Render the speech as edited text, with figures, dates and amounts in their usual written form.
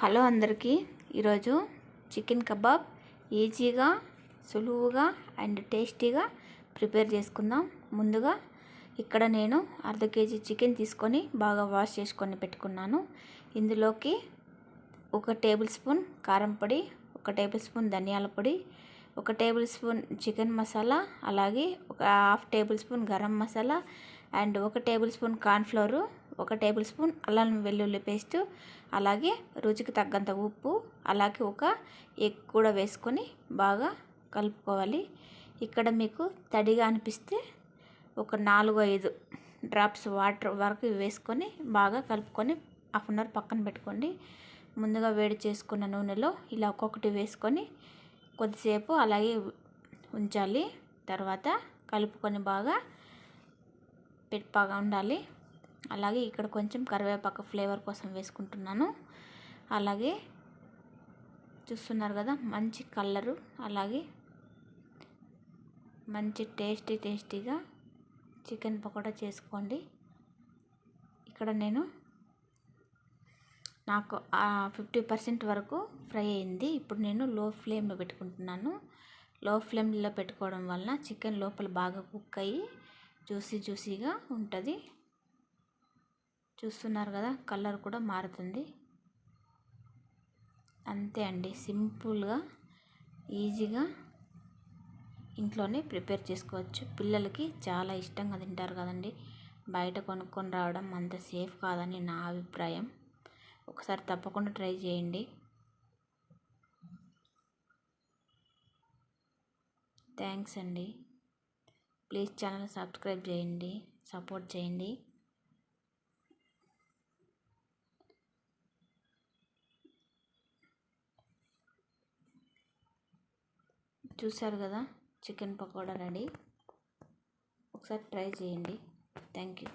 Hello అందరికీ, ఈరోజు chicken kebab ఈజీగా సులువుగా అండ్ టేస్టీగా ప్రిపేర్ చేసుకుందాం. ముందుగా ఇక్కడ నేను అర్ధ కేజీ చికెన్ తీసుకొని బాగా వాష్ చేసుకొని పెట్టుకున్నాను. ఇందులోకి 1 టేబుల్ స్పూన్ కారం పొడి, 1 టేబుల్ స్పూన్ ధనియాల పొడి, 1 టేబుల్ స్పూన్ చికెన్ మసాలా, అలాగే 1/2 table spoon garam masala and 1 table spoon cornflour, 1 table spoon అల్లం వెల్లుల్లి పేస్టు, అలాగే రుచికి తగ్గంత ఉప్పు, అలాగే 1 ఎగ్ కూడా వేసుకొని బాగా కలుపుకోవాలి. ఇక్కడ మీకు తడిగా అనిపిస్తే ఒక 4-5 డ్రాప్స్ వాటర్ వరకు వేసుకొని బాగా కలుపుకొని హాఫ్ అన్ అవర్ పక్కన పెట్టుకోండి. ముందుగా వేడి చేసుకున్న నూనెలో ఇలా ఒక్కొక్కటి వేసుకొని కొద్దిసేపు అలాగే ఉంచాలి. తర్వాత కలుపుకొని బాగా ఉండాలి. అలాగే ఇక్కడ కొంచెం కరివేపాకు ఫ్లేవర్ కోసం వేసుకుంటున్నాను. అలాగే చూస్తున్నారు కదా, మంచి కలరు, అలాగే మంచి టేస్టీగా చికెన్ పకోడా చేసుకోండి. ఇక్కడ నాకు 50% వరకు ఫ్రై అయింది. ఇప్పుడు నేను లో ఫ్లేమ్లో పెట్టుకుంటున్నాను. లో ఫ్లేమ్లో పెట్టుకోవడం వలన చికెన్ లోపల బాగా కుక్ అయ్యి జ్యూసీగా ఉంటుంది. చూస్తున్నారు కదా, కలర్ కూడా మారుతుంది. అంతే అండి, సింపుల్గా ఈజీగా ఇంట్లోనే ప్రిపేర్ చేసుకోవచ్చు. పిల్లలకి చాలా ఇష్టంగా తింటారు కదండి. బయట కొనుక్కొని రావడం అంత సేఫ్ కాదని నా అభిప్రాయం. ఒకసారి తప్పకుండా ట్రై చేయండి. థ్యాంక్స్ అండి. ప్లీజ్ ఛానల్ సబ్స్క్రైబ్ చేయండి, సపోర్ట్ చేయండి. చూశారు కదా, చికెన్ పకోడా రెడీ. ఒకసారి ట్రై చేయండి. Thank you.